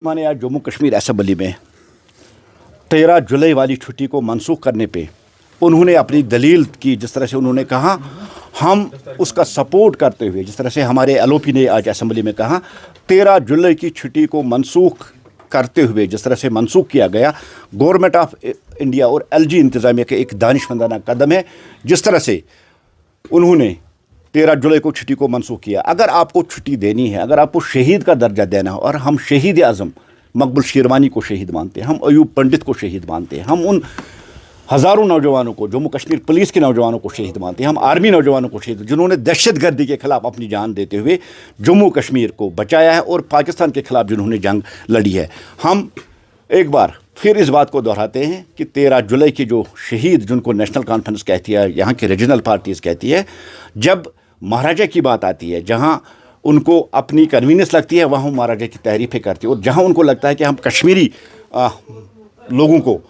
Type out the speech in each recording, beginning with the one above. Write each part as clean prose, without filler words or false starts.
मैंने आज जम्मू कश्मीर असम्बली में 13 जुलाई वाली छुट्टी को मनसूख करने पे उन्होंने अपनी दलील की। जिस तरह से उन्होंने कहा हम उसका सपोर्ट करते हुए, जिस तरह से हमारे एलओपी ने आज असम्बली में कहा 13 जुलाई की छुट्टी को मनसूख करते हुए जिस तरह से मनसूख किया गया, गवर्नमेंट ऑफ इंडिया और एलजी इंतज़ामिया के एक दानिशमंदाना कदम है। जिस तरह से उन्होंने 13 जुलाई को छुट्टी को मनसूख किया। अगर आपको छुट्टी देनी है, अगर आपको शहीद का दर्जा देना हो, और हम शहीद आज़म मकबूल शेरवानी को शहीद मानते हैं, हम अयूब पंडित को शहीद मानते हैं, हम उन हज़ारों नौजवानों को, जम्मू कश्मीर पुलिस के नौजवानों को शहीद मानते हैं, हम आर्मी नौजवानों को शहीद, जिन्होंने दहशत गर्दी के ख़िलाफ़ अपनी जान देते हुए जम्मू कश्मीर को बचाया है और पाकिस्तान के ख़िलाफ़ जिन्होंने जंग लड़ी है। हम एक बार फिर इस बात को दोहराते हैं कि 13 जुलाई के जो शहीद, जिनको नेशनल कॉन्फ्रेंस कहती है, यहाँ की रीजनल पार्टीज़ कहती है, जब महाराजा की बात आती है, जहाँ उनको अपनी कन्वीनियंस लगती है वहाँ महाराजा की तारीफ़ें करती है, और जहाँ उनको लगता है कि हम कश्मीरी लोगों को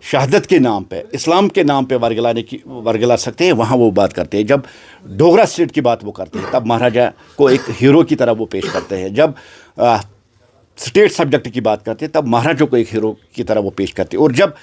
शहादत के नाम पे, इस्लाम के नाम पे वर्गला सकते हैं, वहाँ वो बात करते हैं। जब डोगरा स्टेट की बात वो करते हैं, तब महाराजा को एक हीरो की तरह वो पेश करते हैं। जब स्टेट सब्जेक्ट की बात करते हैं, तब महाराजा को एक हीरो की तरह वो पेश करते हैं। और जब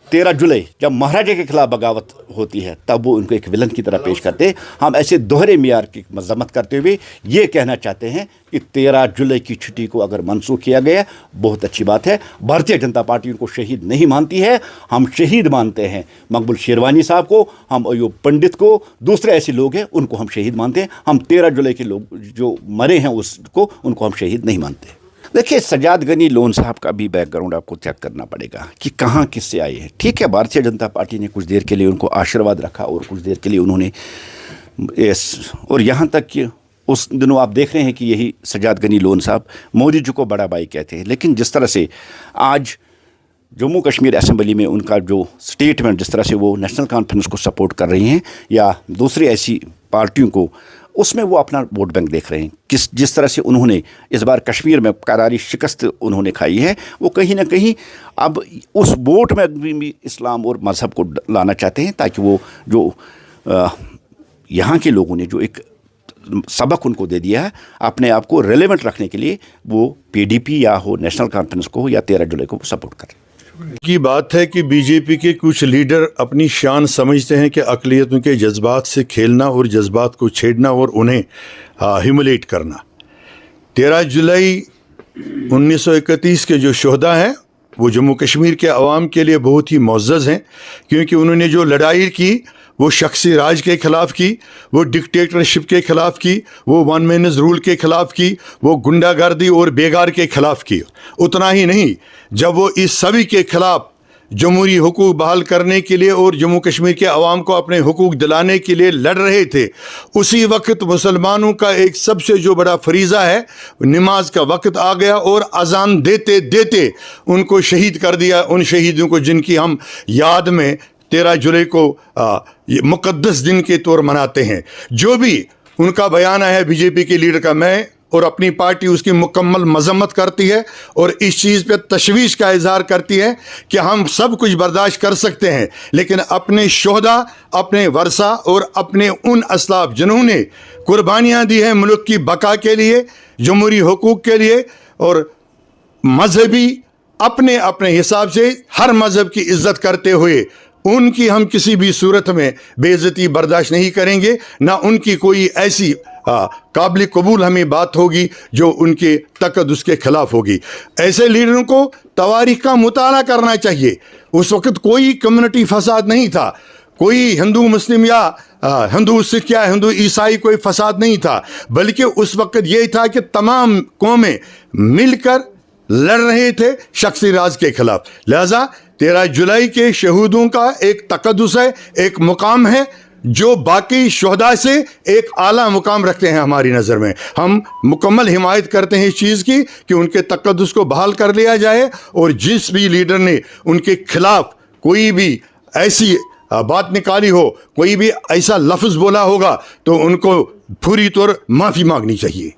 13 जुलाई जब महाराजा के खिलाफ बगावत होती है, तब वो उनको एक विलन की तरह पेश करते हैं। हम ऐसे दोहरे मियार की मजम्मत करते हुए ये कहना चाहते हैं कि 13 जुलाई की छुट्टी को अगर मनसूख किया गया, बहुत अच्छी बात है। भारतीय जनता पार्टी उनको शहीद नहीं मानती है। हम शहीद मानते हैं मकबूल शेरवानी साहब को, हम अयूब पंडित को, दूसरे ऐसे लोग हैं उनको हम शहीद मानते हैं। हम 13 जुलाई के लोग जो मरे हैं उनको हम शहीद नहीं मानते। देखिए, सजाद गनी लोन साहब का भी बैकग्राउंड आपको चेक करना पड़ेगा कि कहाँ किससे आए हैं। ठीक है, भारतीय जनता पार्टी ने कुछ देर के लिए उनको आशीर्वाद रखा और कुछ देर के लिए उन्होंने और यहाँ तक कि उस दिनों आप देख रहे हैं कि यही सजाद गनी लोन साहब मोदी जी को बड़ा भाई कहते हैं। लेकिन जिस तरह से आज जम्मू कश्मीर असम्बली में उनका जो स्टेटमेंट, जिस तरह से वो नेशनल कॉन्फ्रेंस को सपोर्ट कर रही हैं या दूसरी ऐसी पार्टियों को, उसमें वो अपना वोट बैंक देख रहे हैं। जिस तरह से उन्होंने इस बार कश्मीर में करारी शिकस्त उन्होंने खाई है, वो कहीं ना कहीं अब उस वोट में भी इस्लाम और मज़हब को लाना चाहते हैं, ताकि वो जो यहाँ के लोगों ने जो एक सबक उनको दे दिया है, अपने आप को रेलेवेंट रखने के लिए वो पीडीपी या हो, नेशनल कॉन्फ्रेंस को हो या 13 जुलाई को सपोर्ट करें। की बात है कि बीजेपी के कुछ लीडर अपनी शान समझते हैं कि अक़लियतों के जज्बात से खेलना और जज्बात को छेड़ना और उन्हें ह्यूमिलेट करना। 13 जुलाई 1931 के जो शोहदा हैं वो जम्मू कश्मीर के अवाम के लिए बहुत ही मुअज़्ज़ज़ हैं, क्योंकि उन्होंने जो लड़ाई की वो शख्सी राज के ख़िलाफ़ की, वो डिक्टेटरशिप के ख़िलाफ़ की, वो वन मैन रूल के ख़िलाफ़ की, वो गुंडागर्दी और बेगार के ख़िलाफ़ की। उतना ही नहीं, जब वो इस सभी के ख़िलाफ़ जमहूरी हुकूक बहाल करने के लिए और जम्मू कश्मीर के अवाम को अपने हुकूक दिलाने के लिए लड़ रहे थे, उसी वक्त मुसलमानों का एक सबसे जो बड़ा फरीज़ा है, नमाज का वक्त आ गया और अजान देते देते उनको शहीद कर दिया। उन शहीदों को जिनकी हम याद में 13 जुलाई को ये मुक़द्दस दिन के तौर मनाते हैं। जो भी उनका बयान है बीजेपी के लीडर का, मैं और अपनी पार्टी उसकी मुकम्मल मजम्मत करती है और इस चीज़ पे तशवीश का इजहार करती है कि हम सब कुछ बर्दाश्त कर सकते हैं, लेकिन अपने शोहदा, अपने वर्सा और अपने उन असलाफ जिन्होंने कुर्बानियाँ दी हैं मुल्क की बका के लिए, जमहूरी हुकूक के लिए, और मजहबी अपने अपने हिसाब से हर मज़हब की इज़्ज़त करते हुए उनकी हम किसी भी सूरत में बेइज्जती बर्दाश्त नहीं करेंगे, ना उनकी कोई ऐसी काबिल कबूल हमें बात होगी जो उनके तकद्दुस के ख़िलाफ़ होगी। ऐसे लीडरों को तवारीख़ का मुताला करना चाहिए। उस वक़्त कोई कम्युनिटी फसाद नहीं था, कोई हिंदू मुस्लिम या हिंदू सिख या हिंदू ईसाई कोई फसाद नहीं था, बल्कि उस वक़्त ये था कि तमाम कौमें मिलकर लड़ रहे थे शख्सी राज के ख़िलाफ़। लिहाजा 13 जुलाई के शहीदों का एक तकद्दुस है, एक मुकाम है जो बाकी शोहदा से एक आला मुकाम रखते हैं। हमारी नज़र में हम मुकम्मल हिमायत करते हैं इस चीज़ की कि उनके तकद्दुस को बहाल कर लिया जाए, और जिस भी लीडर ने उनके खिलाफ कोई भी ऐसी बात निकाली हो, कोई भी ऐसा लफ्ज़ बोला होगा, तो उनको पूरी तौर माफ़ी मांगनी चाहिए।